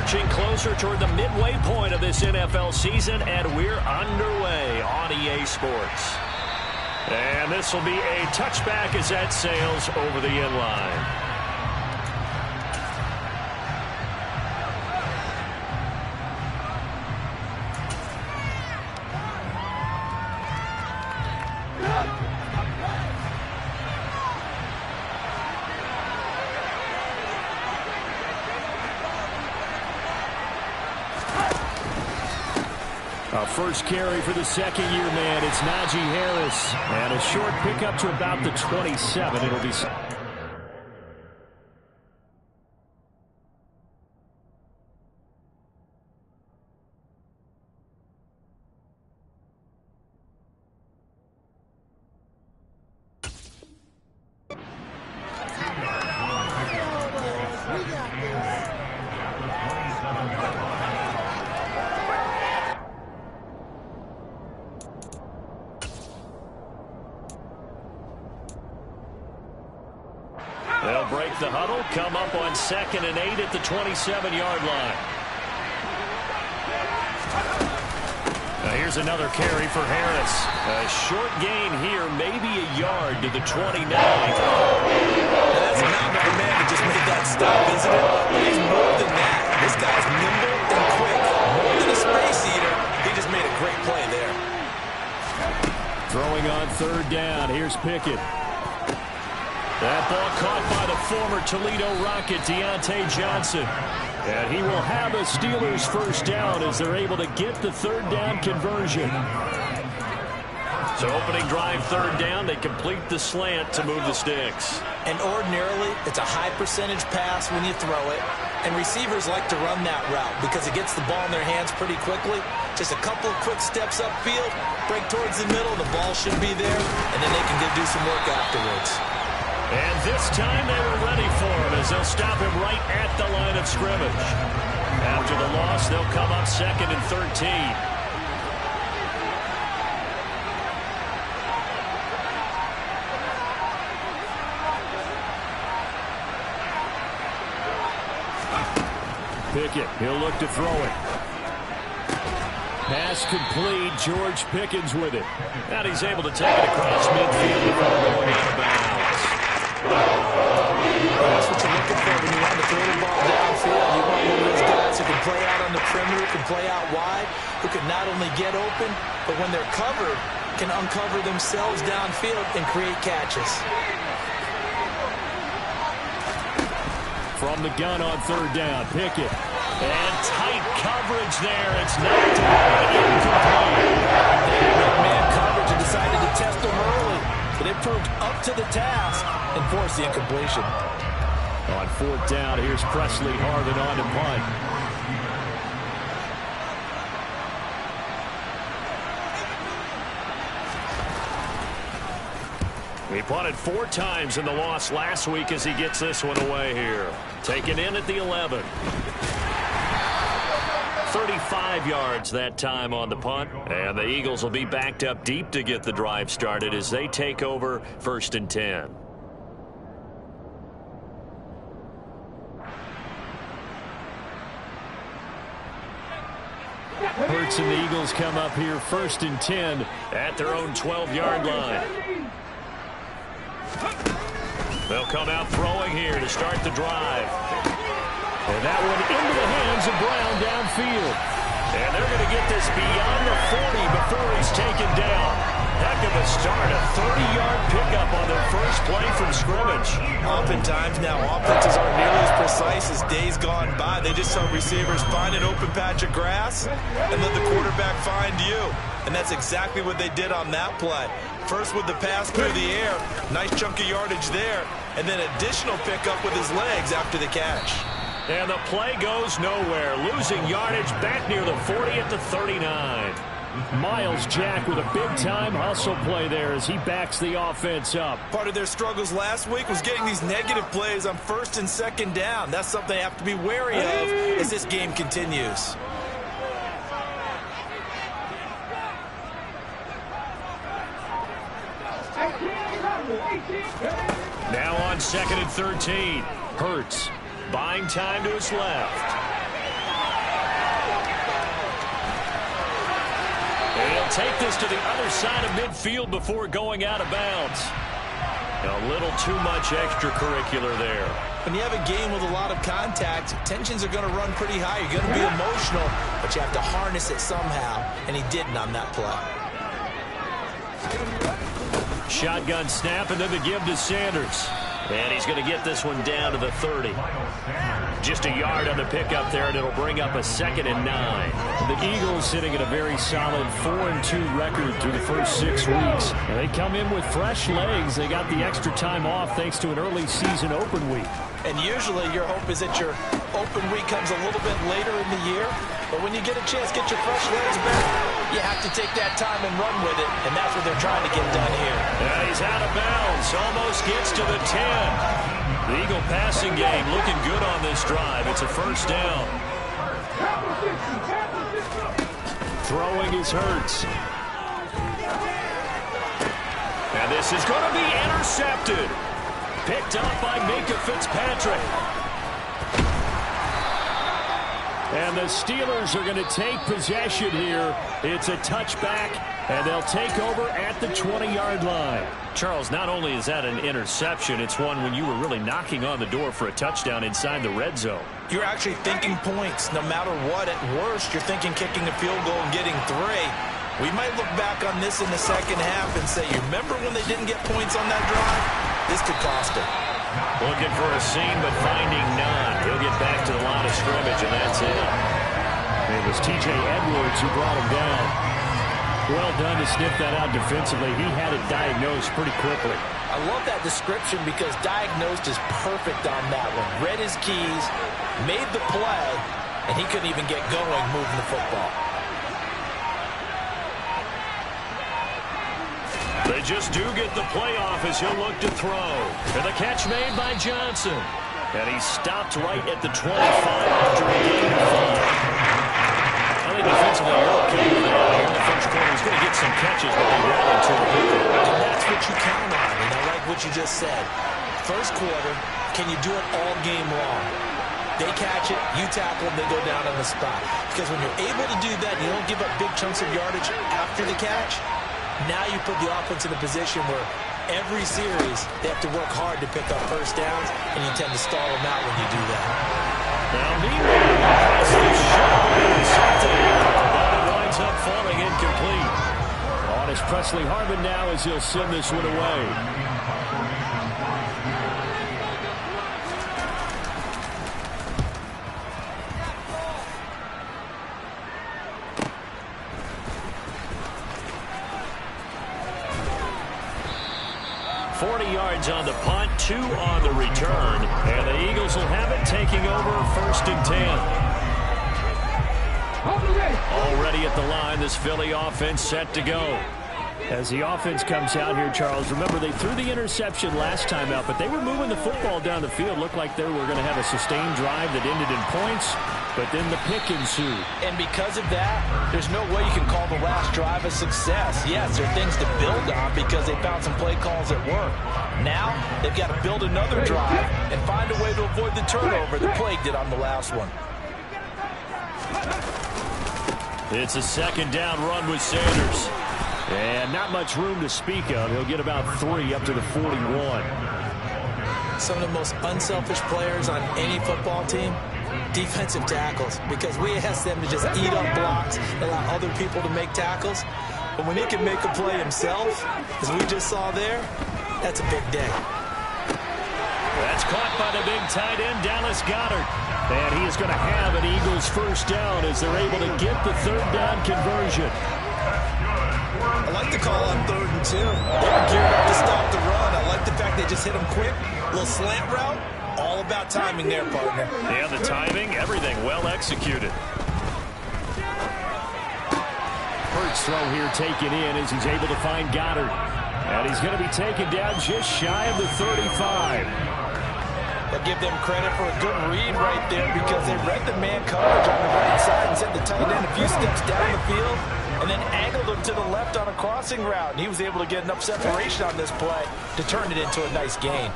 marching closer toward the midway point of this NFL season, and we're underway on EA Sports. And this will be a touchback as that sails over the inline. First carry for the second-year man. It's Najee Harris. And a short pickup to about the 27. It'll be... They'll break the huddle, come up on 2nd and 8 at the 27-yard line. Now here's another carry for Harris. A short gain here, maybe a yard to the 29. That's a mountain of a man that just made that stop, isn't it? He's more than that. This guy's nimble and quick. More than a space eater. He just made a great play there. Throwing on 3rd down. Here's Pickett. That ball caught by the former Toledo Rocket, Deontay Johnson. And he will have a Steelers first down as they're able to get the 3rd down conversion. So opening drive 3rd down, they complete the slant to move the sticks. And ordinarily, it's a high percentage pass when you throw it. And receivers like to run that route because it gets the ball in their hands pretty quickly. Just a couple of quick steps upfield, break towards the middle, the ball should be there, and then they can do some work afterwards. And this time they were ready for him as they'll stop him right at the line of scrimmage. After the loss, they'll come up 2nd and 13. Pickett, he'll look to throw it. Pass complete. George Pickens with it. And he's able to take it across midfield before going out of bounds. That's what you're looking for when you want to throw the ball downfield. You want one of those guys who can play out on the perimeter, can play out wide, who can not only get open, but when they're covered, can uncover themselves downfield and create catches. From the gun on 3rd down, Pickett. And tight coverage there. It's knocked away, incomplete. They had man coverage and decided to test them early. But they proved up to the task and forced the incompletion. On 4th down, here's Presley Harvin on to punt. He punted 4 times in the loss last week as he gets this one away here. Taken in at the 11. 35 yards that time on the punt. And the Eagles will be backed up deep to get the drive started as they take over 1st and 10. Hurts and the Eagles come up here 1st and 10 at their own 12-yard line. They'll come out throwing here to start the drive. And that one into the hands of Brown downfield. And they're going to get this beyond the 40 before he's taken down. Heck of a start, a 30-yard pickup on their first play from scrimmage. Oftentimes now, offenses aren't nearly as precise as days gone by. They just saw receivers find an open patch of grass and let the quarterback find you. And that's exactly what they did on that play. First with the pass through the air, nice chunk of yardage there, and then additional pickup with his legs after the catch. And the play goes nowhere, losing yardage back near the 40 at the 39. Miles Jack with a big-time hustle play there as he backs the offense up. Part of their struggles last week was getting these negative plays on 1st and 2nd down. That's something they have to be wary of as this game continues. Now on 2nd and 13. Hurts buying time to his left. He'll take this to the other side of midfield before going out of bounds. A little too much extracurricular there. When you have a game with a lot of contact, tensions are going to run pretty high. You're going to be emotional, but you have to harness it somehow, and he didn't on that play. Shotgun snap, and then the give to Sanders. And he's going to get this one down to the 30. Just a yard on the pickup there, and it'll bring up a 2nd and 9. The Eagles sitting at a very solid 4-2 record through the first 6 weeks. And they come in with fresh legs. They got the extra time off thanks to an early season open week. And usually your hope is that your open week comes a little bit later in the year. But when you get a chance to get your fresh legs back, you have to take that time and run with it. And that's what they're trying to get done here. Yeah, he's out of bounds. Almost gets to the 10. The Eagle passing game looking good on this drive. It's a first down. Throwing is Hurts. And this is going to be intercepted. Picked up by Minka Fitzpatrick. And the Steelers are going to take possession here. It's a touchback, and they'll take over at the 20-yard line. Charles, not only is that an interception, it's one when you were really knocking on the door for a touchdown inside the red zone. You're actually thinking points. No matter what, at worst, you're thinking kicking a field goal and getting 3. We might look back on this in the second half and say, you remember when they didn't get points on that drive? This could cost them. Looking for a seam, but finding none. He'll get back to the line of scrimmage, and that's it. It was T.J. Edwards who brought him down. Well done to sniff that out defensively. He had it diagnosed pretty quickly. I love that description because diagnosed is perfect on that one. Read his keys, made the play, and he couldn't even get going moving the football. They just do get the playoff as he'll look to throw. And the catch made by Johnson. And he stopped right at the 25 after a gain of 5. I think defensively you're okay with that. Here in the first quarter, he's going to get some catches, but they rallied to the hook. And that's what you count on, and I like what you just said. First quarter, can you do it all game long? They catch it, you tackle them, they go down on the spot. Because when you're able to do that, and you don't give up big chunks of yardage after the catch, now you put the offense in a position where every series they have to work hard to pick up first downs, and you tend to stall them out when you do that. Now, meanwhile, this is shot intercepted. But it winds up falling incomplete. On is Presley Harvin now as he'll send this one away. 40 yards on the punt, 2 on the return. And the Eagles will have it taking over 1st and 10. Already at the line, this Philly offense set to go. As the offense comes out here, Charles, remember they threw the interception last time out, but they were moving the football down the field. Looked like they were going to have a sustained drive that ended in points, but then the pick ensued. And because of that, there's no way you can call the last drive a success. Yes, there are things to build on because they found some play calls that work. Now, they've got to build another drive and find a way to avoid the turnover that plagued it on the last one. It's a 2nd down run with Sanders. And not much room to speak of. He'll get about 3 up to the 41. Some of the most unselfish players on any football team, defensive tackles, because we ask them to just eat up blocks and allow other people to make tackles. But when he can make a play himself, as we just saw there, that's a big day. That's caught by the big tight end, Dallas Goedert. And he is going to have an Eagles 1st down as they're able to get the 3rd down conversion. I like the call on 3rd and 2. They were geared up to stop the run. I like the fact they just hit him quick. A little slant route. All about timing there, partner. Yeah, the timing, everything well executed. Hurts throw here taken in as he's able to find Goddard. And he's going to be taken down just shy of the 35. I'll give them credit for a good read right there because they read the man coverage on the right side and sent the tight end a few steps down the field and then angled him to the left on a crossing route. And he was able to get enough separation on this play to turn it into a nice gain.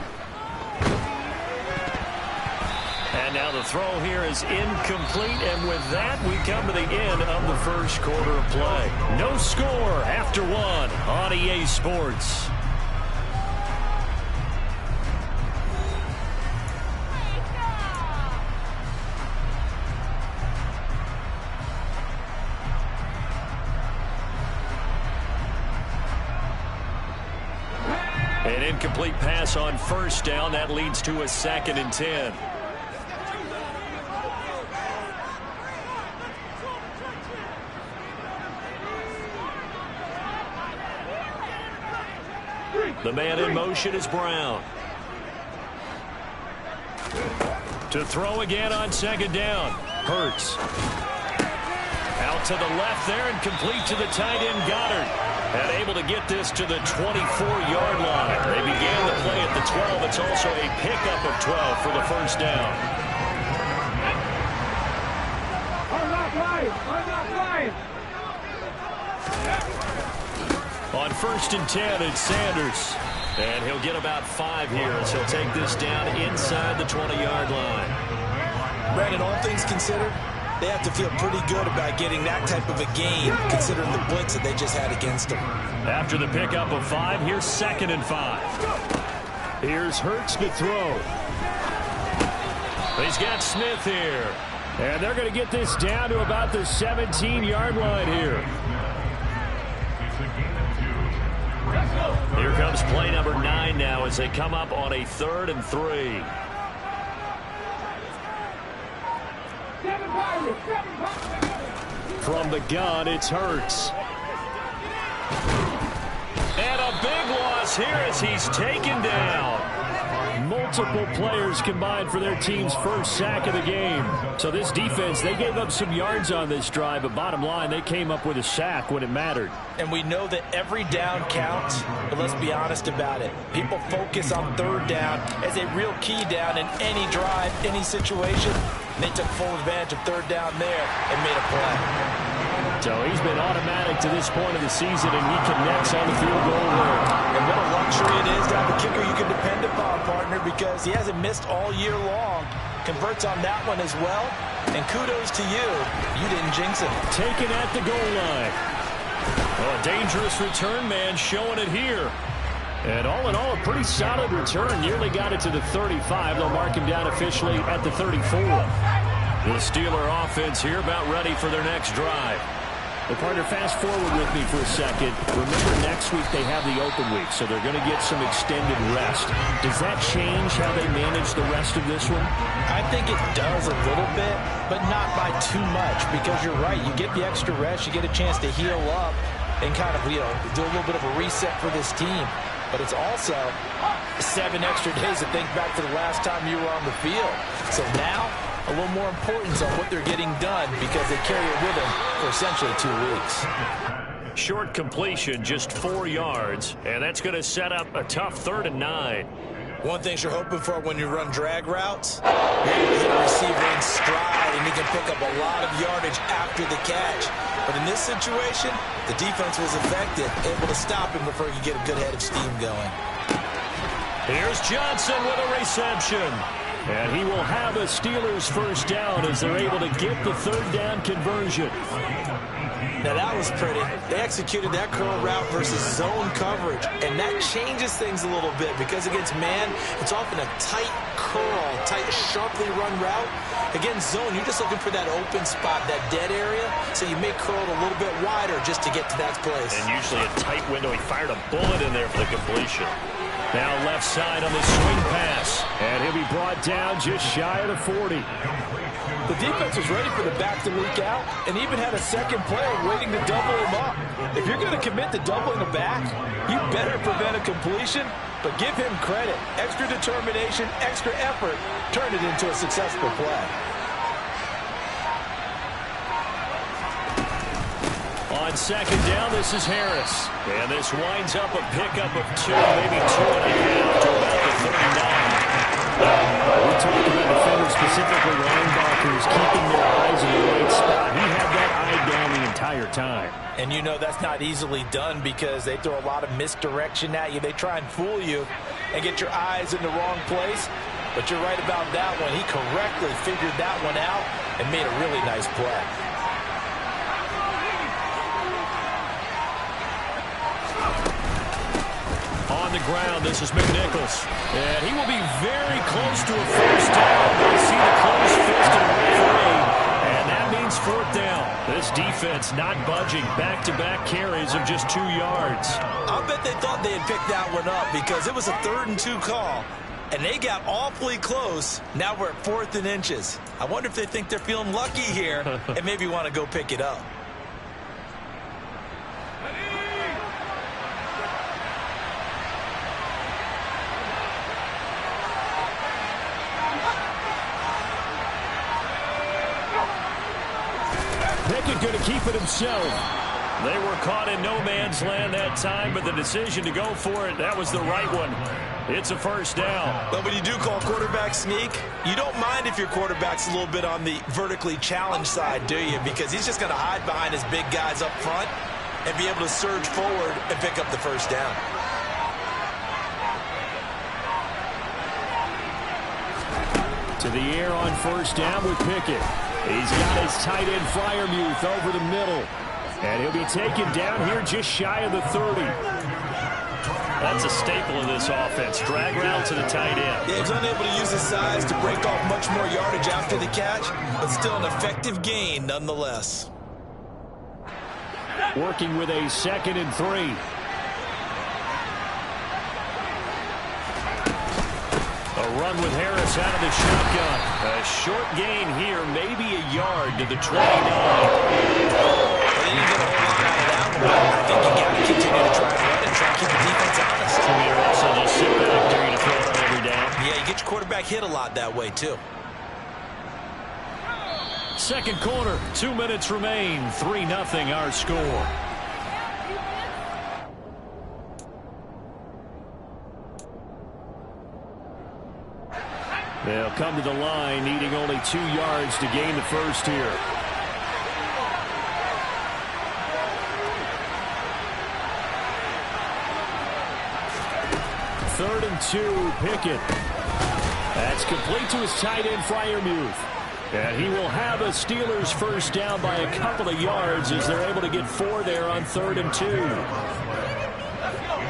And now the throw here is incomplete, and with that, we come to the end of the first quarter of play. No score after one on EA Sports. An incomplete pass on first down. That leads to a 2nd and 10. The man in motion is Brown. To throw again on 2nd down. Hurts. Out to the left there and complete to the tight end Goddard. And able to get this to the 24-yard line. They began the play at the 12. It's also a pickup of 12 for the first down. On 1st and 10, it's Sanders. And he'll get about 5 here as he'll take this down inside the 20-yard line. Brandon, all things considered, they have to feel pretty good about getting that type of a gain, considering the blitz that they just had against them. After the pickup of 5, here's 2nd and 5. Here's Hurts to throw. He's got Smith here. And they're going to get this down to about the 17-yard line here. Here comes play number 9 now as they come up on a 3rd and 3. From the gun, it's Hurts. And a big loss here as he's taken down. Multiple players combined for their team's first sack of the game. So this defense, they gave up some yards on this drive, but bottom line, they came up with a sack when it mattered. And we know that every down counts, but let's be honest about it. People focus on 3rd down as a real key down in any drive, any situation. They took full advantage of 3rd down there and made a play. So he's been automatic to this point of the season, and he connects on the field goal there. And what a luxury it is to have a kicker you can depend upon, partner, because he hasn't missed all year long. Converts on that one as well. And kudos to you. You didn't jinx him. Taken at the goal line. Oh, a dangerous return man showing it here. And all in all, a pretty solid return. Nearly got it to the 35. They'll mark him down officially at the 34. The Steeler offense here about ready for their next drive. The partner, fast forward with me for a second. Remember, next week they have the open week, so they're going to get some extended rest. Does that change how they manage the rest of this one? I think it does a little bit, but not by too much, because you're right. You get the extra rest, you get a chance to heal up and kind of, do a little bit of a reset for this team. But it's also 7 extra days to think back to the last time you were on the field. So now, a little more importance on what they're getting done because they carry it with them for essentially 2 weeks. Short completion, just 4 yards, and that's going to set up a tough 3rd and 9. One thing you're hoping for when you run drag routes, you're able to hit a receiver in stride, and he can pick up a lot of yardage after the catch. But in this situation, the defense was effective, able to stop him before he could get a good head of steam going. Here's Johnson with a reception. And he will have a Steelers first down as they're able to get the 3rd down conversion. Now that was pretty. They executed that curl route versus zone coverage, and that changes things a little bit because against man, it's often a tight curl, tight, sharply run route. Against zone, you're just looking for that open spot, that dead area, so you may curl it a little bit wider just to get to that place. And usually a tight window. He fired a bullet in there for the completion. Now left side on the swing pass, and he'll be brought down just shy of the 40. The defense was ready for the back to leak out and even had a second player waiting to double him up. If you're going to commit to doubling a back, you better prevent a completion, but give him credit. Extra determination, extra effort, turned it into a successful play. On 2nd down, this is Harris. And this winds up a pickup of 2, maybe 2.5 to about the 39. We talked about defenders, specifically linebackers, keeping their eyes in the right spot. He had that eye down the entire time. And you know that's not easily done because they throw a lot of misdirection at you. They try and fool you and get your eyes in the wrong place. But you're right about that one. He correctly figured that one out and made a really nice play. On the ground, this is McNichols. And he will be very close to a first down. We'll see the close fist of the referee. And that means fourth down. This defense not budging. Back-to-back carries of just 2 yards. I'll bet they thought they had picked that one up because it was a 3rd and 2 call. And they got awfully close. Now we're at 4th and inches. I wonder if they think they're feeling lucky here and maybe want to go pick it up. Pickett going to keep it himself. They were caught in no man's land that time, but the decision to go for it, that was the right one. It's a first down. But when you do call quarterback sneak, you don't mind if your quarterback's a little bit on the vertically challenged side, do you? Because he's just going to hide behind his big guys up front and be able to surge forward and pick up the first down. To the air on first down with Pickett. He's got his tight end Freiermuth over the middle. And he'll be taken down here just shy of the 30. That's a staple of this offense. Drag route to the tight end. Yeah, he was unable to use his size to break off much more yardage after the catch, but still an effective gain nonetheless. Working with a 2nd and 3. A run with Harris out of the shotgun. A short gain here, maybe a yard to the 29. They didn't get a whole lot out of that one. I think you got to continue to try and run and try and keep the defense honest. So you're also just sit back there and throw it on every down. Yeah, you get your quarterback hit a lot that way, too. Second quarter, 2 minutes remain. 3-0 our score. They'll come to the line, needing only 2 yards to gain the first here. Third and 2, Pickett. That's complete to his tight end, Freiermuth. And he will have a Steelers first down by a couple of yards as they're able to get 4 there on 3rd and 2.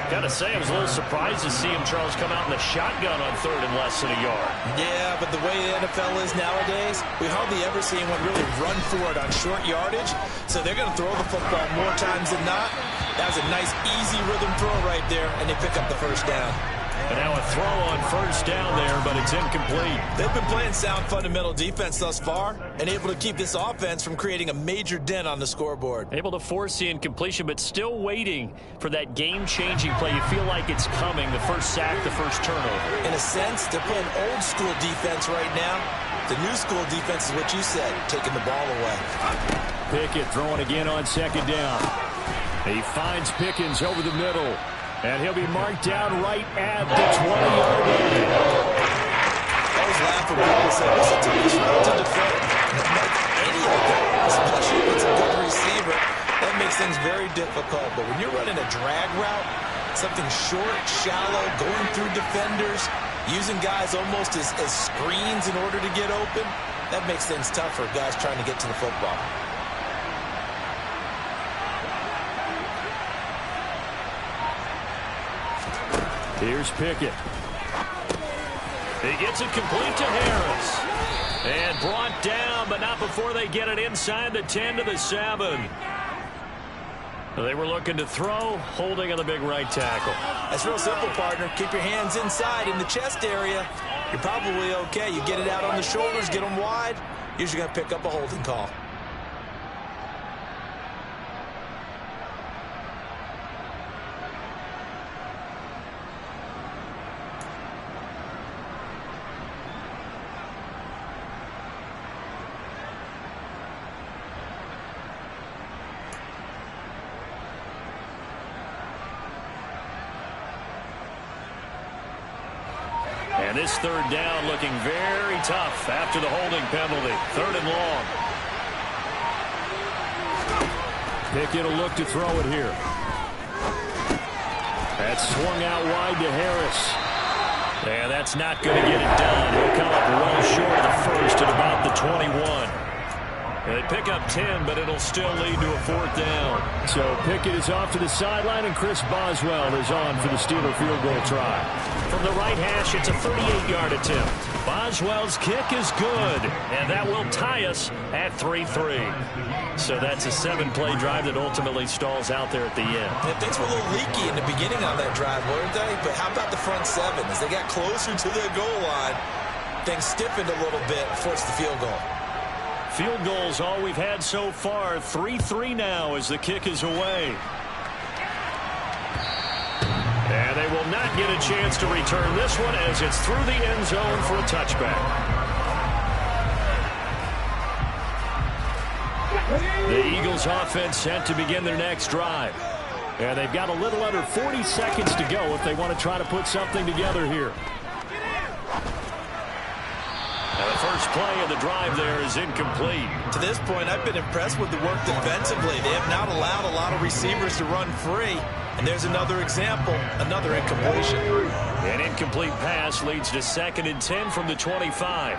Gotta say, I was a little surprised to see him, Charles, come out in the shotgun on 3rd and less than a yard. Yeah, but the way the NFL is nowadays, we hardly ever see anyone really run for it on short yardage. So they're going to throw the football more times than not. That was a nice, easy rhythm throw right there, and they pick up the first down. And now a throw on first down there, but it's incomplete. They've been playing sound fundamental defense thus far and able to keep this offense from creating a major dent on the scoreboard. Able to force the incompletion, but still waiting for that game-changing play. You feel like it's coming, the first sack, the first turnover. In a sense, they're playing old-school defense right now. The new-school defense is what you said, taking the ball away. Pickett throwing again on 2nd down. He finds Pickens over the middle. And he'll be marked down right at the 20-yard line. I was laughing when people said, it's a tough route to defend. Like any of them, especially if it's a good receiver, that makes things very difficult. But when you're running a drag route, something short, shallow, going through defenders, using guys almost as screens in order to get open, that makes things tough for guys trying to get to the football. Here's Pickett. He gets it complete to Harris. And brought down, but not before they get it inside the 10 to the 7. They were looking to throw, holding on the big right tackle. That's real simple, partner. Keep your hands inside in the chest area. You're probably okay. You get it out on the shoulders, get them wide. Usually going to pick up a holding call. And this 3rd down looking very tough after the holding penalty. 3rd and long. Pickett will look to throw it here. That's swung out wide to Harris. And that's not going to get it done. He'll come up well short of the first at about the 21. They pick up 10, but it'll still lead to a 4th down. So Pickett is off to the sideline, and Chris Boswell is on for the Steeler field goal try. From the right hash, it's a 38-yard attempt. Boswell's kick is good, and that will tie us at 3-3. So that's a 7-play drive that ultimately stalls out there at the end. Yeah, things were a little leaky in the beginning on that drive, weren't they? But how about the front 7? As they got closer to the goal line, things stiffened a little bit, forced the field goal. Field goals all we've had so far. 3-3 now as the kick is away. And they will not get a chance to return this one as it's through the end zone for a touchback. The Eagles offense set to begin their next drive. And they've got a little under 40 seconds to go if they want to try to put something together here. And the first play of the drive there is incomplete. To this point, I've been impressed with the work defensively. They have not allowed a lot of receivers to run free. And there's another example, another incompletion. An incomplete pass leads to 2nd and 10 from the 25.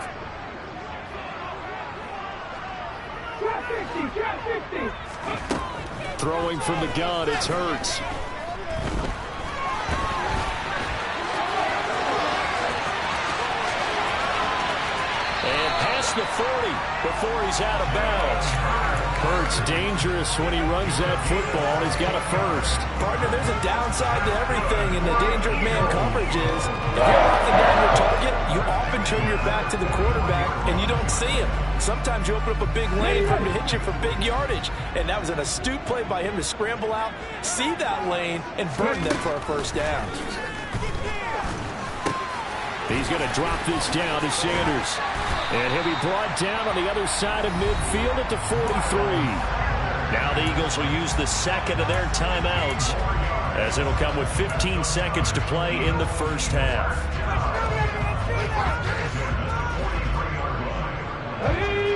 Throwing from the gun, it's Hurts. And past the 40 before he's out of bounds. Hurts dangerous when he runs that football. He's got a first. Partner, there's a downside to everything, and the danger of man coverage is if you're locking down your target, you often turn your back to the quarterback, and you don't see him. Sometimes you open up a big lane for him to hit you for big yardage, and that was an astute play by him to scramble out, see that lane, and burn them for a first down. He's going to drop this down to Sanders. And he'll be brought down on the other side of midfield at the 43. Now the Eagles will use the second of their timeouts as it'll come with 15 seconds to play in the first half.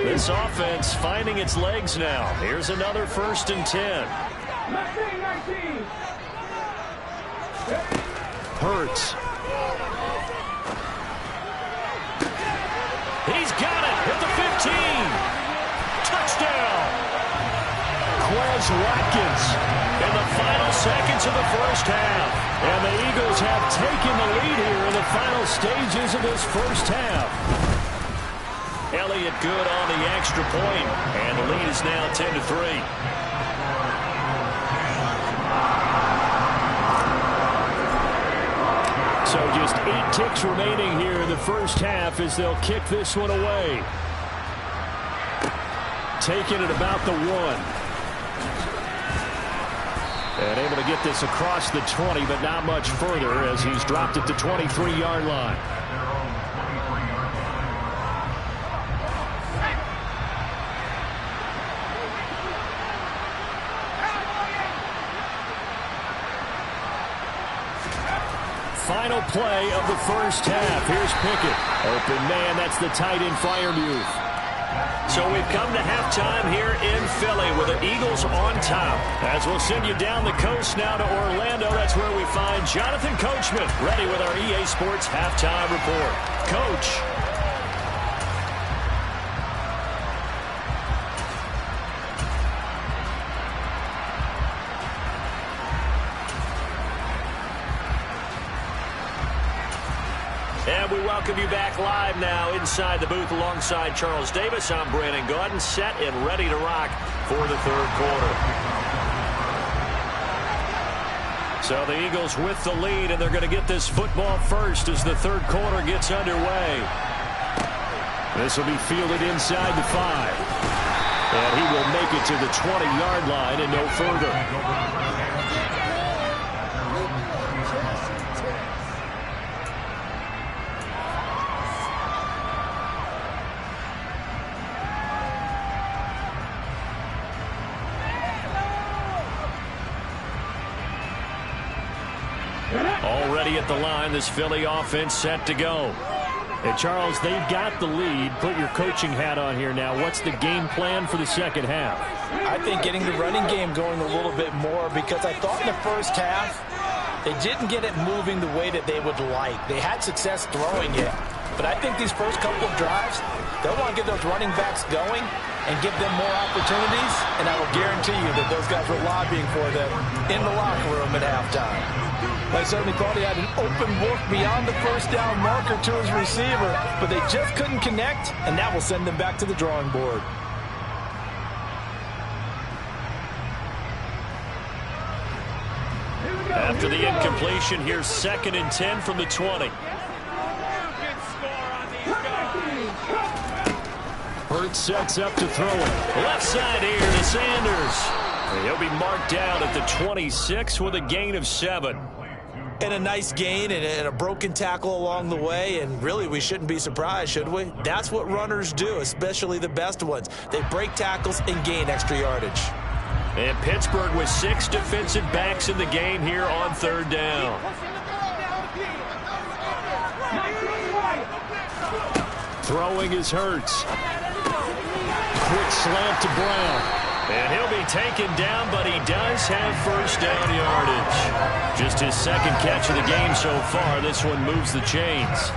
This offense finding its legs now. Here's another 1st and 10. Hurts. He's got it at the 15. Touchdown. Quez Watkins In the final seconds of the first half. And the Eagles have taken the lead here in the final stages of this first half. Elliott good on the extra point, and the lead is now 10-3. So just 8 ticks remaining here in the first half as they'll kick this one away. Taking it about the 1. And able to get this across the 20, but not much further as he's dropped at the 23-yard line. Final play of the first half. Here's Pickett. Open man, that's the tight end Freiermuth. So we've come to halftime here in Philly with the Eagles on top. As we'll send you down the coast now to Orlando, that's where we find Jonathan Coachman ready with our EA Sports halftime report. Coach. And we welcome you back live now inside the booth alongside Charles Davis. I'm Brandon Gaudin, set and ready to rock for the third quarter. So the Eagles with the lead, and they're going to get this football first as the third quarter gets underway. This will be fielded inside the 5. And he will make it to the 20-yard line and no further. Already at the line, this Philly offense set to go. And Charles, they've got the lead. Put your coaching hat on here now. What's the game plan for the second half? I think getting the running game going a little bit more, because I thought in the first half They didn't get it moving the way that they would like. They had success throwing it. But I think these first couple of drives, they'll want to get those running backs going and give them more opportunities. And I will guarantee you that those guys were lobbying for them in the locker room at halftime. They certainly thought he had an open look beyond the first down marker to his receiver, but they just couldn't connect, and that will send them back to the drawing board. After the incompletion, here's 2nd and 10 from the 20. Hurts sets up to throw it. Left side here to Sanders. He'll be marked down at the 26 with a gain of 7. And a nice gain and a broken tackle along the way, and really we shouldn't be surprised, should we? That's what runners do, especially the best ones. They break tackles and gain extra yardage. And Pittsburgh with 6 defensive backs in the game here on 3rd down. Throwing is Hurts. Quick slant to Brown. And he'll be taken down, but he does have first down yardage. Just his 2nd catch of the game so far. This one moves the chains.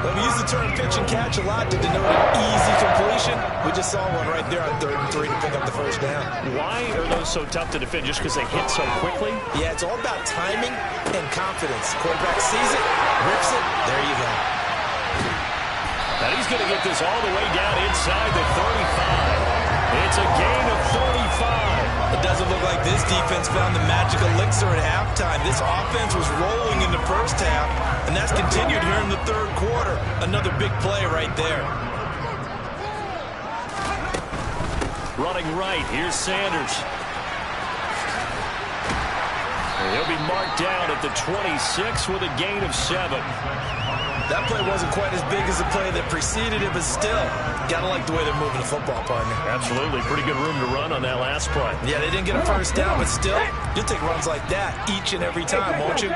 Well, we use the term pitch and catch a lot to denote an easy completion. We just saw one right there on 3rd and 3 to pick up the first down. Why are those so tough to defend? Just because they hit so quickly? Yeah, it's all about timing and confidence. Quarterback sees it, rips it, there you go. Now he's going to get this all the way down inside the 35. It's a gain of 35. It doesn't look like this defense found the magic elixir at halftime. This offense was rolling in the first half, and that's continued here in the 3rd quarter. Another big play right there. Running right, here's Sanders. And he'll be marked down at the 26 with a gain of 7. That play wasn't quite as big as the play that preceded it, but still, gotta like the way they're moving the football, partner. Absolutely. Pretty good room to run on that last play. Yeah, they didn't get a first down, but still, you'll take runs like that each and every time, won't you?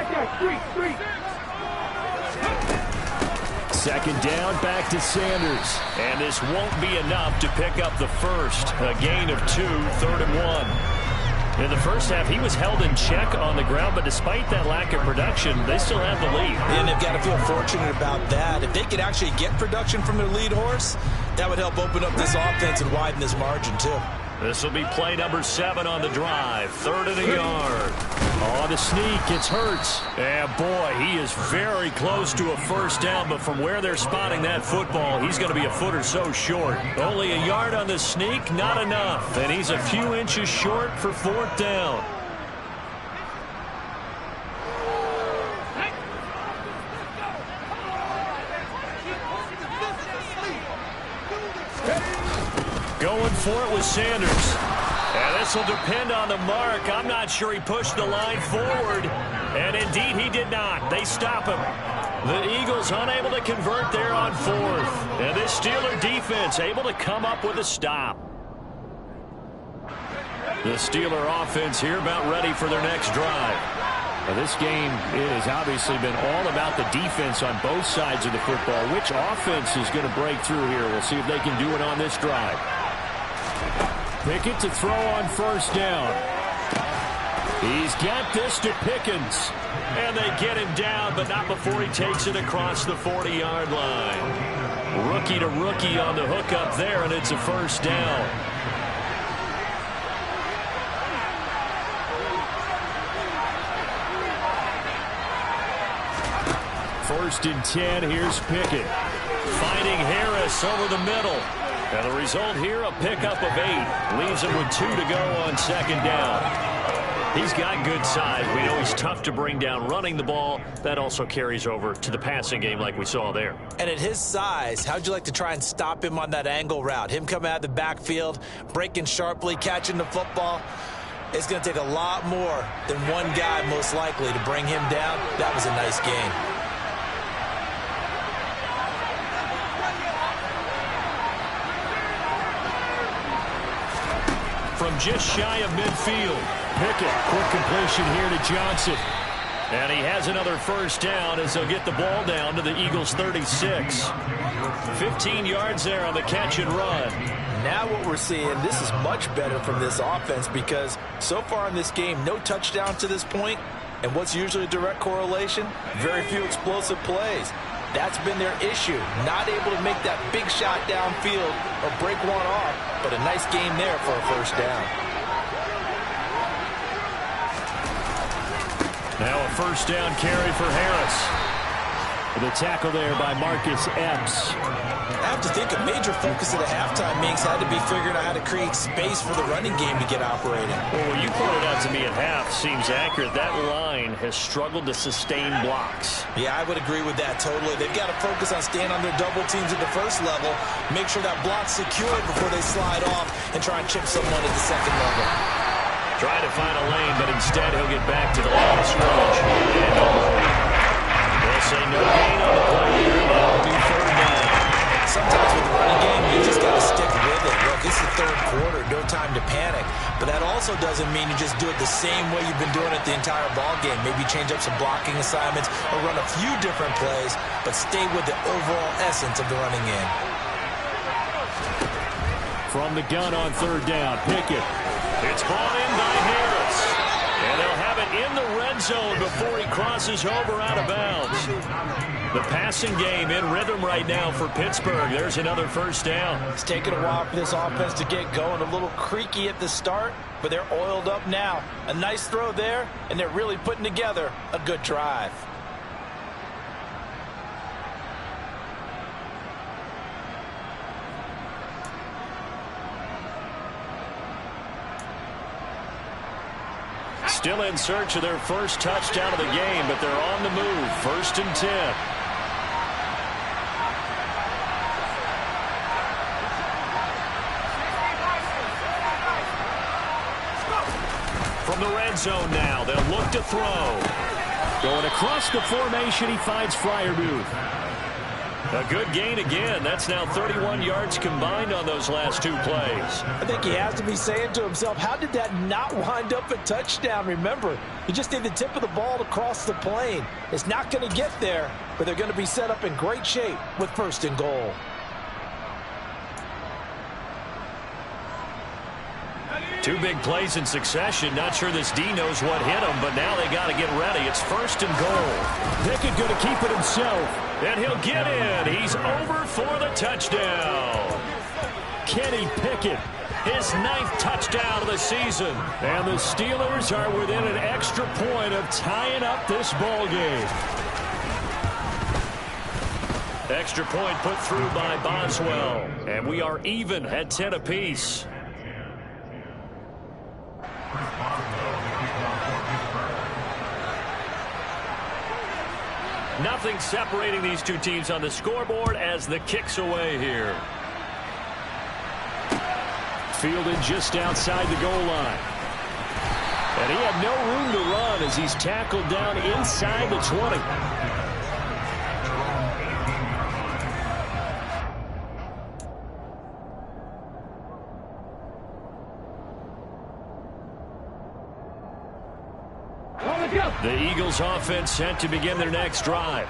2nd down, back to Sanders. And this won't be enough to pick up the first. A gain of 2, 3rd and 1. In the first half, he was held in check on the ground, but despite that lack of production, they still have the lead. And they've got to feel fortunate about that. If they could actually get production from their lead horse, that would help open up this offense and widen this margin, too. This will be play number 7 on the drive. 3rd and a yard. On the sneak, it's Hurts. And boy, he is very close to a first down, but from where they're spotting that football, he's going to be a foot or so short. Only a yard on the sneak, not enough. And he's a few inches short for 4th down. Going for it with Sanders. And this will depend on the mark. I'm not sure he pushed the line forward. And indeed, he did not. They stop him. The Eagles unable to convert there on 4th. And this Steeler defense able to come up with a stop. The Steeler offense here about ready for their next drive. Now this game, it has obviously been all about the defense on both sides of the football. Which offense is going to break through here? We'll see if they can do it on this drive. Pickett to throw on first down. He's got this to Pickens. And they get him down, but not before he takes it across the 40-yard line. Rookie to rookie on the hook up there, and it's a first down. First and 10, here's Pickett. Finding Harris over the middle. And the result here, a pickup of 8. Leaves him with 2 to go on 2nd down. He's got good size. We know he's tough to bring down running the ball. That also carries over to the passing game like we saw there. And at his size, how'd you like to try and stop him on that angle route? Him coming out of the backfield, breaking sharply, catching the football. It's going to take a lot more than one guy, most likely, to bring him down. That was a nice game. From just shy of midfield, Pickett, quick completion here to Johnson. And he has another first down as they'll get the ball down to the Eagles' 36. 15 yards there on the catch and run. Now what we're seeing, this is much better from this offense because so far in this game, no touchdown to this point, And what's usually a direct correlation? Very few explosive plays. That's been their issue. Not able to make that big shot downfield or break one off, but a nice game there for a first down. Now a first down carry for Harris. The tackle there by Marcus Epps. I have to think a major focus of the halftime Minks had to be figuring out how to create space for the running game to get operating. Well, what you pointed out to me at half seems accurate. That line has struggled to sustain blocks. Yeah, I would agree with that totally. They've got to focus on staying on their double teams at the first level, make sure that block's secured before they slide off and try and chip someone at the second level. Trying to find a lane, but instead he'll get back to the line of scrimmage. And they'll say no gain on the play here, but it'll be third down. Sometimes with the running game, you just got to stick with it. Look, it's the third quarter, no time to panic. But that also doesn't mean you just do it the same way you've been doing it the entire ball game. Maybe change up some blocking assignments or run a few different plays, but stay with the overall essence of the running game. From the gun on third down, Pickett. It's brought in by Harris. And they'll have it in the red zone before he crosses over out of bounds. The passing game in rhythm right now for Pittsburgh. There's another first down. It's taken a while for this offense to get going. A little creaky at the start, but they're oiled up now. A nice throw there, and they're really putting together a good drive. Still in search of their first touchdown of the game, but they're on the move. 1st and 10. From the red zone now, they'll look to throw. Going across the formation, he finds Freiermuth. A good gain again. That's now 31 yards combined on those last two plays. I think he has to be saying to himself, how did that not wind up a touchdown? Remember, he just need the tip of the ball to cross the plane. It's not going to get there, but they're going to be set up in great shape with 1st and goal. Two big plays in succession. Not sure this D knows what hit him, but now they got to get ready. It's 1st and goal. Pickett going to keep it himself, and he'll get in. He's over for the touchdown. Kenny Pickett, his 9th touchdown of the season. And the Steelers are within an extra point of tying up this ball game. Extra point put through by Boswell, and we are even at 10 apiece. Nothing separating these two teams on the scoreboard as the kick's away here. Fielded just outside the goal line. And he had no room to run as he's tackled down inside the 20. The Eagles offense set to begin their next drive.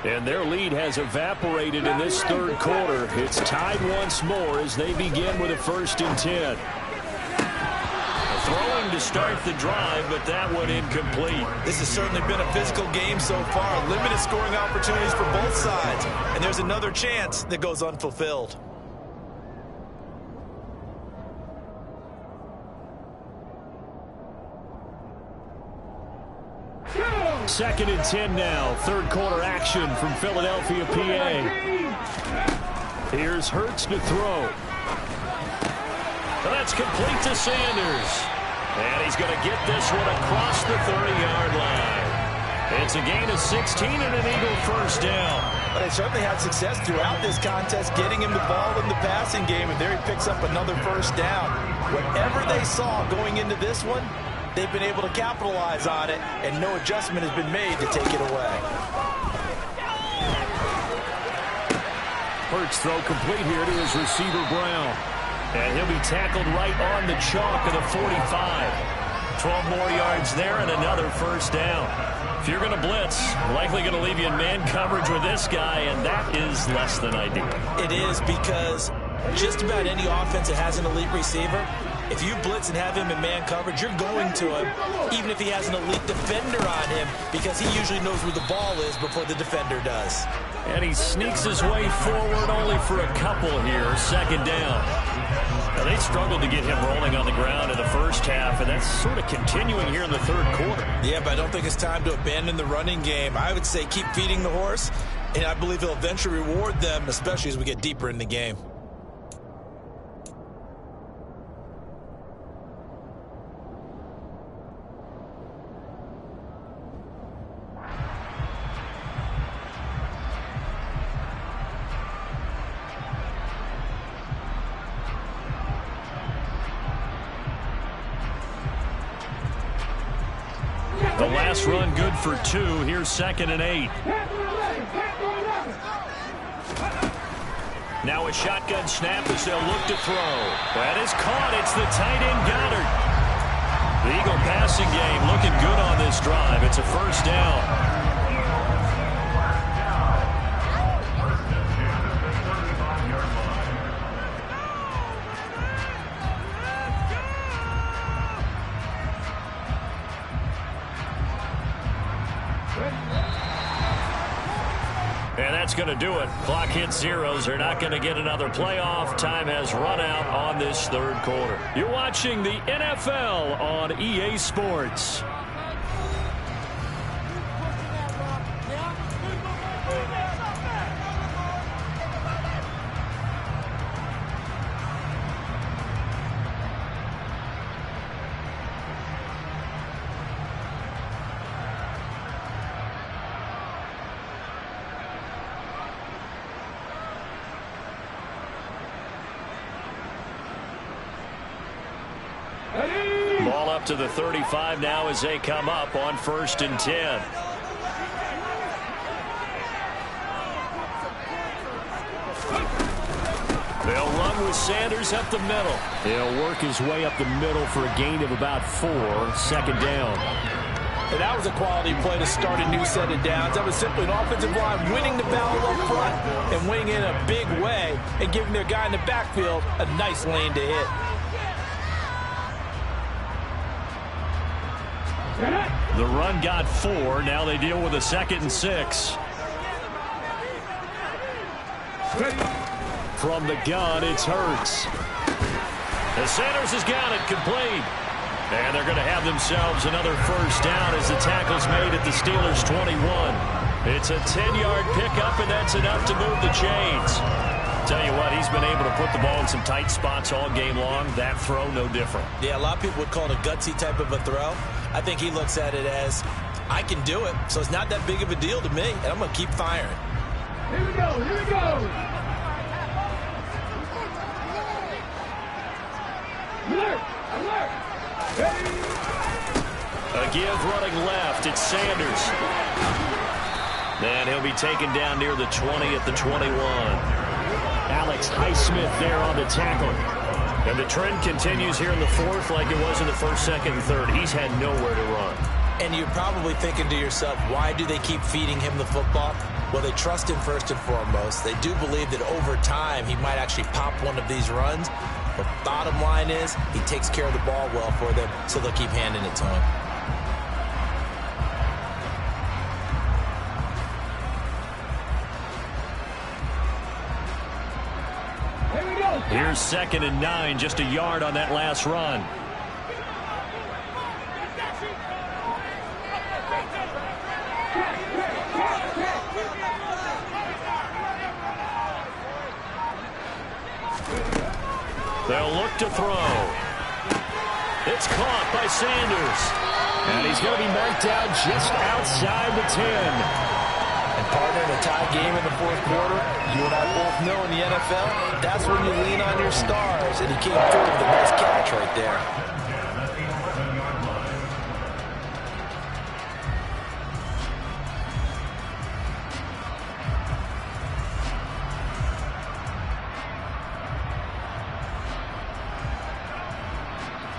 And their lead has evaporated in this third quarter. It's tied once more as they begin with a 1st and 10. Throwing to start the drive, but that one incomplete. This has certainly been a physical game so far. Limited scoring opportunities for both sides. And there's another chance that goes unfulfilled. 2nd and 10 now. Third quarter action from Philadelphia, PA. Here's Hurts to throw. And that's complete to Sanders. And he's going to get this one across the 30-yard line. It's a gain of 16 and an Eagle first down. But they certainly had success throughout this contest getting him the ball in the passing game, and there he picks up another first down. Whatever they saw going into this one, they've been able to capitalize on it, and no adjustment has been made to take it away. Hurts throw complete here to his receiver, Brown. And he'll be tackled right on the chalk of the 45. 12 more yards there and another first down. If you're going to blitz, likely going to leave you in man coverage with this guy, and that is less than ideal. It is, because just about any offense that has an elite receiver, If you blitz and have him in man coverage, you're going to him, even if he has an elite defender on him, because he usually knows where the ball is before the defender does. And he sneaks his way forward only for a couple here. Second down. Now, they struggled to get him rolling on the ground in the first half, and that's sort of continuing here in the third quarter. Yeah, but I don't think it's time to abandon the running game. I would say keep feeding the horse, and I believe he'll eventually reward them, especially as we get deeper in the game. The last run good for 2. Here's 2nd and 8. Now a shotgun snap as they'll look to throw. That is caught. It's the tight end Goddard. The Eagle passing game looking good on this drive. It's a first down. And that's going to do it. Clock hits zeros. They're not going to get another playoff. Time has run out on this third quarter. You're watching the NFL on EA Sports. Ball up to the 35 now as they come up on 1st and 10. They'll run with Sanders up the middle. He'll work his way up the middle for a gain of about 4. 2nd down. And that was a quality play to start a new set of downs. That was simply an offensive line winning the battle up front and winning in a big way and giving their guy in the backfield a nice lane to hit. The run got 4. Now they deal with a 2nd and 6. From the gun, it's Hurts. And Sanders has got it complete. And they're going to have themselves another first down as the tackle's made at the Steelers' 21. It's a 10-yard pickup, and that's enough to move the chains. Tell you what, he's been able to put the ball in some tight spots all game long. That throw, no different. Yeah, a lot of people would call it a gutsy type of a throw. I think he looks at it as, I can do it, so it's not that big of a deal to me, and I'm going to keep firing. Here we go, here we go. Alert, alert. A give running left. It's Sanders. And he'll be taken down near the 20 at the 21. Alex Highsmith there on the tackle. And the trend continues here in the 4th like it was in the 1st, 2nd, and 3rd. He's had nowhere to run. And you're probably thinking to yourself, why do they keep feeding him the football? Well, they trust him first and foremost. They do believe that over time he might actually pop one of these runs. But bottom line is he takes care of the ball well for them, so they'll keep handing it to him. Here's 2nd and 9, just a yard on that last run. They'll look to throw. It's caught by Sanders. And he's going to be marked down just outside the 10. And partner, in a tie game in the 4th quarter, you and I both know in the NFL, that's when you lean on your stars. And he came through with a nice catch right there.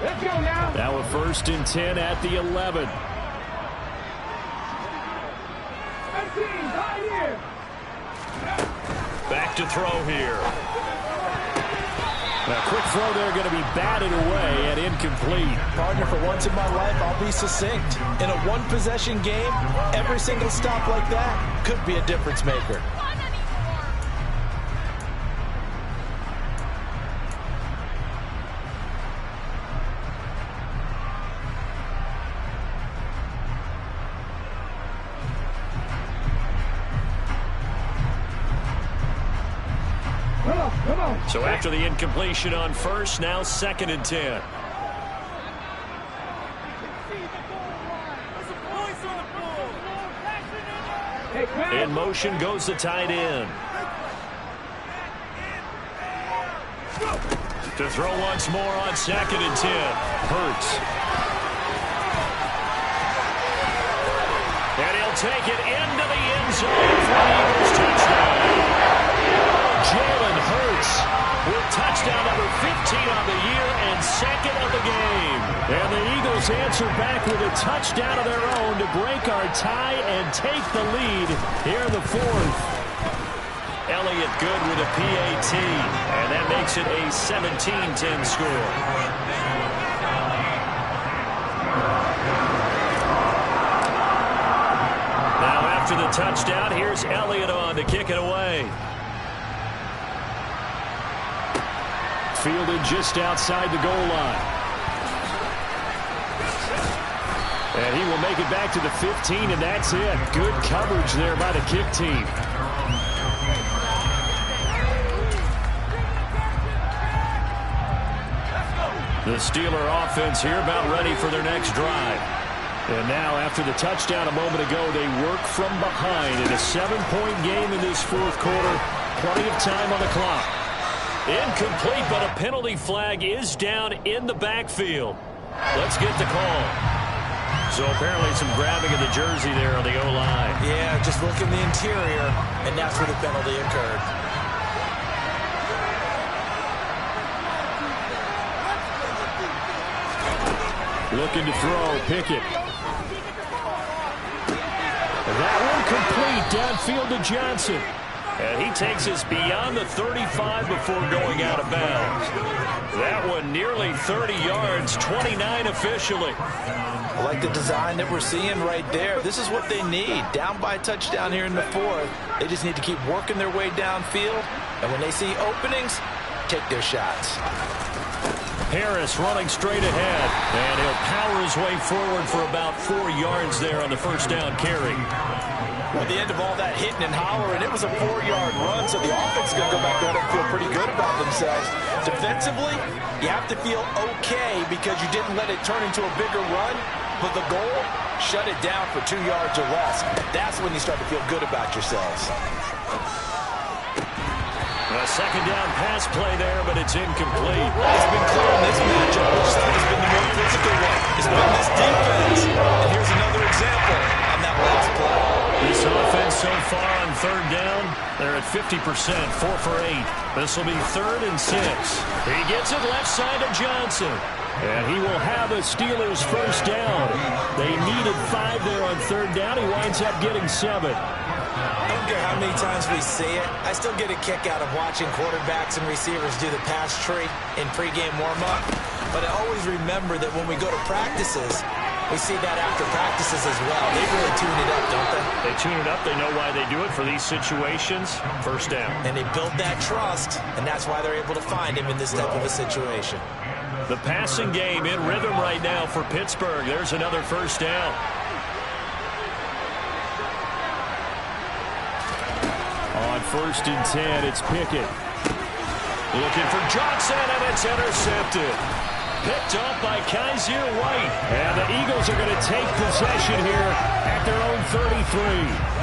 Let's go now. Now a 1st and 10 at the 11. Back to throw here. A quick throw there going to be batted away and incomplete. Partner, for once in my life, I'll be succinct. In a one-possession game, every single stop like that could be a difference maker. So after the incompletion on first, now 2nd and 10. In motion goes the tight end. To throw once more on 2nd and 10. Hurts. And he'll take it into the end zone for the Eagles touchdown. Jalen Hurts with touchdown number 15 on the year and 2nd of the game. And the Eagles answer back with a touchdown of their own to break our tie and take the lead here in the 4th. Elliott good with a PAT, and that makes it a 17-10 score. Now after the touchdown, here's Elliott on to kick it away. Fielded just outside the goal line. And he will make it back to the 15, and that's it. Good coverage there by the kick team. The Steeler offense here about ready for their next drive. And now, after the touchdown a moment ago, they work from behind in a 7-point game in this 4th quarter. Plenty of time on the clock. Incomplete, but a penalty flag is down in the backfield. Let's get the call. So apparently some grabbing of the jersey there on the O-line. Yeah, just look in the interior, and that's where the penalty occurred. Looking to throw, Pickett. That one complete, downfield to Johnson. And he takes us beyond the 35 before going out of bounds. That one nearly 30 yards, 29 officially. I like the design that we're seeing right there. This is what they need. Down by a touchdown here in the 4th. They just need to keep working their way downfield. And when they see openings, take their shots. Harris running straight ahead. And he'll power his way forward for about 4 yards there on the first down carry. At the end of all that hitting and hollering, it was a 4-yard run, so the offense is going to go back there and feel pretty good about themselves. Defensively, you have to feel okay because you didn't let it turn into a bigger run, but the goal, shut it down for 2 yards or less. That's when you start to feel good about yourselves. A second down pass play there, but it's incomplete. It's been clear in this matchup which side has been the more physical one. It's been this defense. And here's another example on that last play. This offense so far on 3rd down, they're at 50%, 4 for 8. This will be 3rd and 6. He gets it left side to Johnson. And he will have the Steelers first down. They needed 5 there on 3rd down. He winds up getting 7. I don't care how many times we see it. I still get a kick out of watching quarterbacks and receivers do the pass tree in pregame warm-up. But I always remember that when we go to practices, we see that after practices as well. They really tune it up, don't they? They tune it up. They know why they do it for these situations. First down. And they build that trust, and that's why they're able to find him in this type of a situation. The passing game in rhythm right now for Pittsburgh. There's another first down. On 1st and 10, it's Pickett. Looking for Johnson, and it's intercepted. Picked up by Kaiser White. And the Eagles are going to take possession here at their own 33.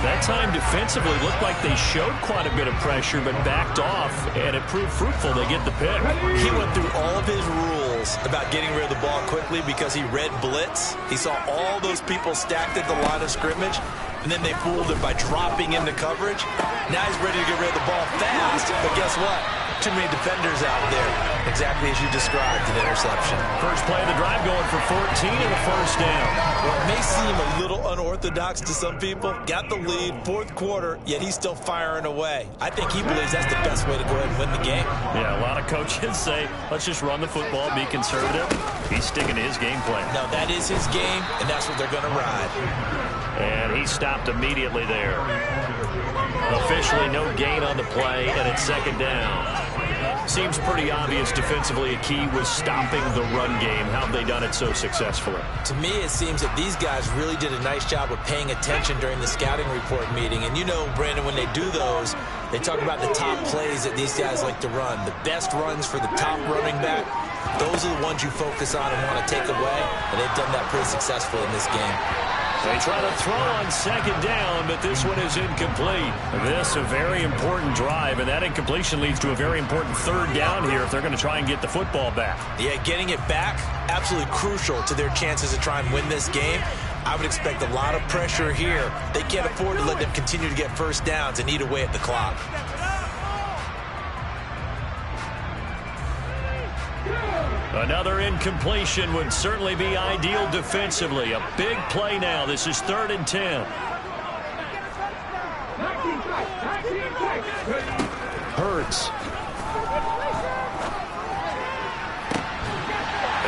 That time defensively looked like they showed quite a bit of pressure but backed off, and it proved fruitful. They get the pick. He went through all of his rules about getting rid of the ball quickly because he read blitz. He saw all those people stacked at the line of scrimmage, and then they fooled him by dropping into coverage. Now he's ready to get rid of the ball fast, but guess what? too many defenders out there. Exactly as you described, an interception. First play of the drive going for 14 and a first down. Well, it may seem a little unorthodox to some people. Got the lead, fourth quarter, yet he's still firing away. I think he believes that's the best way to go ahead and win the game. Yeah, a lot of coaches say, let's just run the football, be conservative. He's sticking to his game plan. No, that is his game, and that's what they're going to ride. And he stopped immediately there. Officially no gain on the play, and it's second down. Seems pretty obvious defensively a key was stopping the run game. How have they done it so successfully? To me, it seems that these guys really did a nice job of paying attention during the scouting report meeting. And you know, Brandon, when they do those, they talk about the top plays that these guys like to run. The best runs for the top running back, those are the ones you focus on and want to take away. And they've done that pretty successfully in this game. They try to throw on second down, but this one is incomplete. This a very important drive, and that incompletion leads to a very important third down here if they're going to try and get the football back. Yeah, getting it back, absolutely crucial to their chances to try and win this game. I would expect a lot of pressure here. They can't afford to let them continue to get first downs and eat away at the clock. Another incompletion would certainly be ideal defensively. A big play now. This is 3rd and 10. Hurts.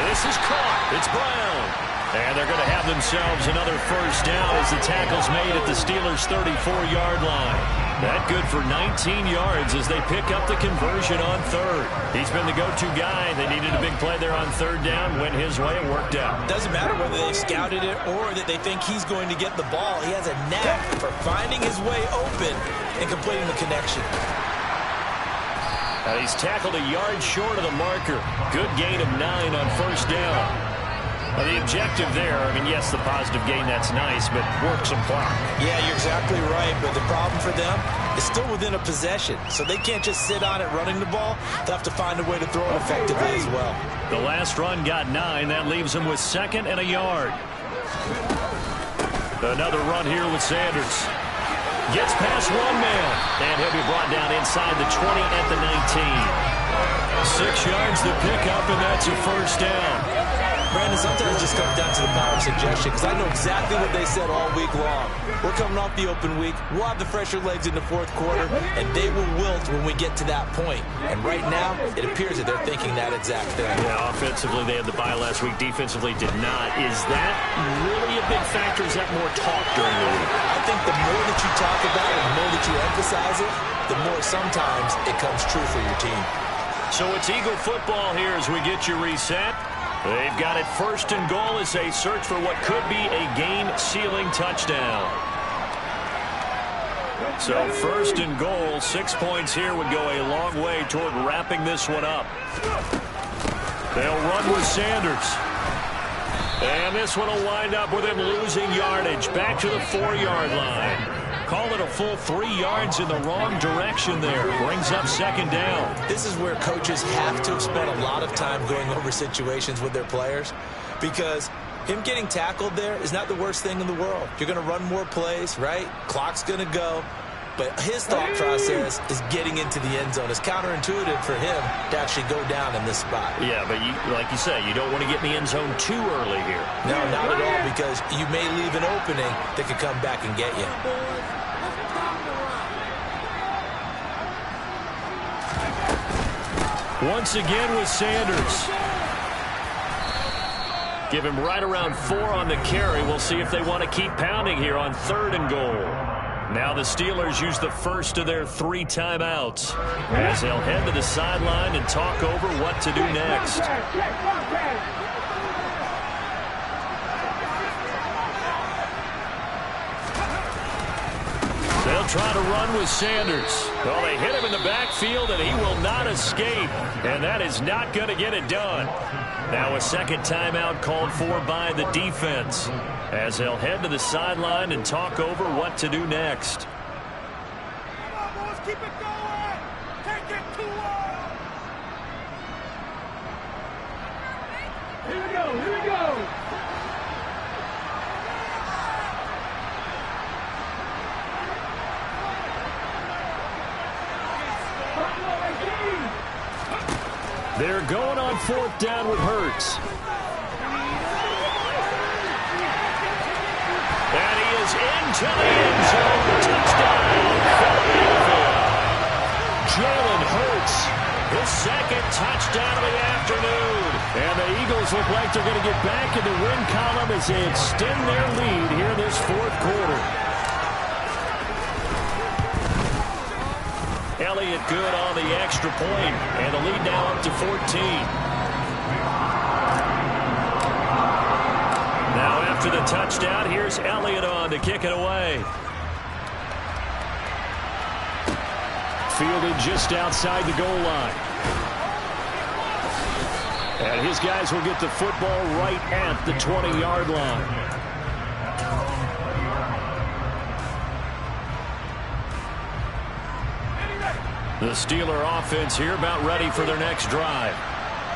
This is caught. It's Brown. And they're going to have themselves another first down as the tackle's made at the Steelers' 34-yard line. That good for 19 yards as they pick up the conversion on third. He's been the go-to guy. They needed a big play there on third down. Went his way. It worked out. Doesn't matter whether they've scouted it or that they think he's going to get the ball. He has a knack for finding his way open and completing the connection. Now he's tackled a yard short of the marker. Good gain of 9 on first down. Well, the objective there, I mean, yes, the positive gain, that's nice, but work some clock. Yeah, you're exactly right, but the problem for them is still within a possession, so they can't just sit on it running the ball. They'll have to find a way to throw it effectively as well. The last run got 9. That leaves them with 2nd and a yard. Another run here with Sanders. Gets past one man, and he'll be brought down inside the 20 at the 19. 6 yards to pick up, and that's a first down. Brandon, sometimes it just comes down to the power of suggestion, because I know exactly what they said all week long. We're coming off the open week. We'll have the fresher legs in the fourth quarter, and they will wilt when we get to that point. And right now, it appears that they're thinking that exact thing. Yeah, offensively, they had the bye last week. Defensively, did not. Is that really a big factor? Is that more talk during the week? I think the more that you talk about it, the more that you emphasize it, the more sometimes it comes true for your team. So it's Eagle football here as we get you reset. They've got it 1st and goal as they search for what could be a game-sealing touchdown. So 1st and goal, 6 points here would go a long way toward wrapping this one up. They'll run with Sanders. And this one will wind up with him losing yardage back to the 4-yard line. Call it a full 3 yards in the wrong direction there. Brings up 2nd down. This is where coaches have to have spent a lot of time going over situations with their players, because him getting tackled there is not the worst thing in the world. You're going to run more plays, right? Clock's going to go. But his thought process is getting into the end zone. It's counterintuitive for him to actually go down in this spot. Yeah, but like you say, you don't want to get in the end zone too early here. No, not at all, because you may leave an opening that could come back and get you. Once again with Sanders. Give him right around 4 on the carry. We'll see if they want to keep pounding here on 3rd and goal. Now the Steelers use the first of their 3 timeouts as they'll head to the sideline and talk over what to do next. They'll try to run with Sanders. Well, they hit him in the backfield, and he will not escape. And that is not going to get it done. Now a 2nd timeout called for by the defense as they'll head to the sideline and talk over what to do next. Come on, boys, keep it going. Take it too long. Here we go, here we go. Buffalo 18. They're going on 4th down with Hurts. And he is into the end zone. Touchdown, Philadelphia. Jalen Hurts, his 2nd touchdown of the afternoon. And the Eagles look like they're going to get back in the win column as they extend their lead here in this 4th quarter. Elliott good on the extra point, and the lead now up to 14. Now after the touchdown, here's Elliott on to kick it away. Fielded just outside the goal line. And his guys will get the football right at the 20-yard line. The Steeler offense here about ready for their next drive.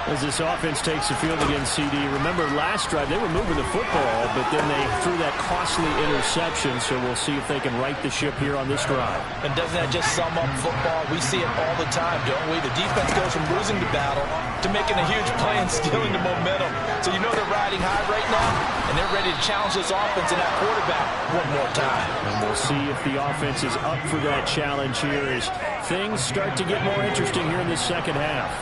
As this offense takes the field against CD, remember last drive they were moving the football, but then they threw that costly interception, so we'll see if they can right the ship here on this drive. And doesn't that just sum up football? We see it all the time, don't we? The defense goes from losing the battle to making a huge play and stealing the momentum. So you know they're riding high right now, and they're ready to challenge this offense and that quarterback one more time. And we'll see if the offense is up for that challenge here as things start to get more interesting here in the second half.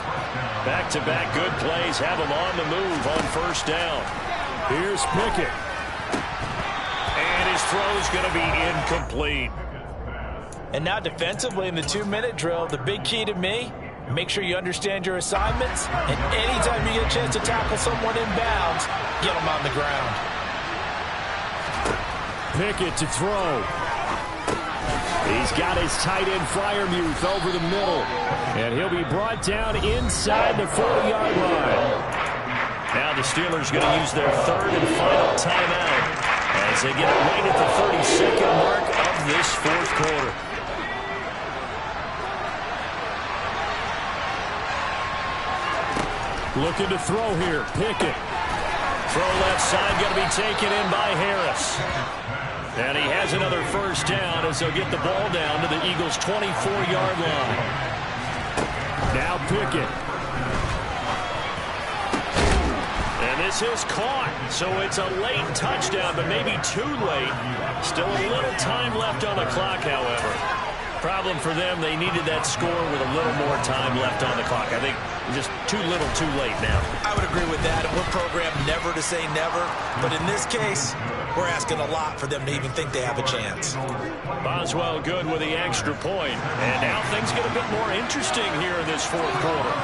Back-to-back good plays have him on the move on 1st down. Here's Pickett. And his throw's going to be incomplete. And now defensively in the 2-minute drill, the big key to me, make sure you understand your assignments, and anytime you get a chance to tackle someone in bounds, get them on the ground. Pickett to throw. He's got his tight end Freiermuth over the middle. And he'll be brought down inside the 40-yard line. Now the Steelers going to use their 3rd and final timeout as they get it right at the 32nd mark of this 4th quarter. Looking to throw here. Pickett. Throw left side going to be taken in by Harris. And he has another 1st down as they'll get the ball down to the Eagles' 24-yard line. Now Pickett. And this is caught. So it's a late touchdown, but maybe too late. Still a little time left on the clock, however. Problem for them, they needed that score with a little more time left on the clock. I think just too little too late now. I would agree with that, and we're programmed never to say never. But in this case, we're asking a lot for them to even think they have a chance. Boswell good with the extra point. And now things get a bit more interesting here in this 4th quarter.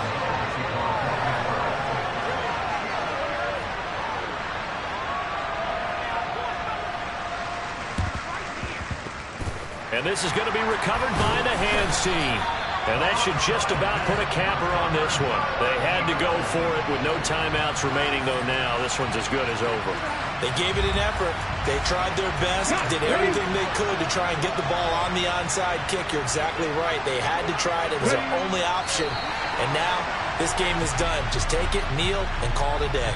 And this is going to be recovered by the hands team. And that should just about put a capper on this one. They had to go for it with no timeouts remaining, though now this one's as good as over. They gave it an effort. They tried their best, did everything they could to try and get the ball on the onside kick. You're exactly right. They had to try it. It was their only option. And now this game is done. Just take it, kneel, and call it a day.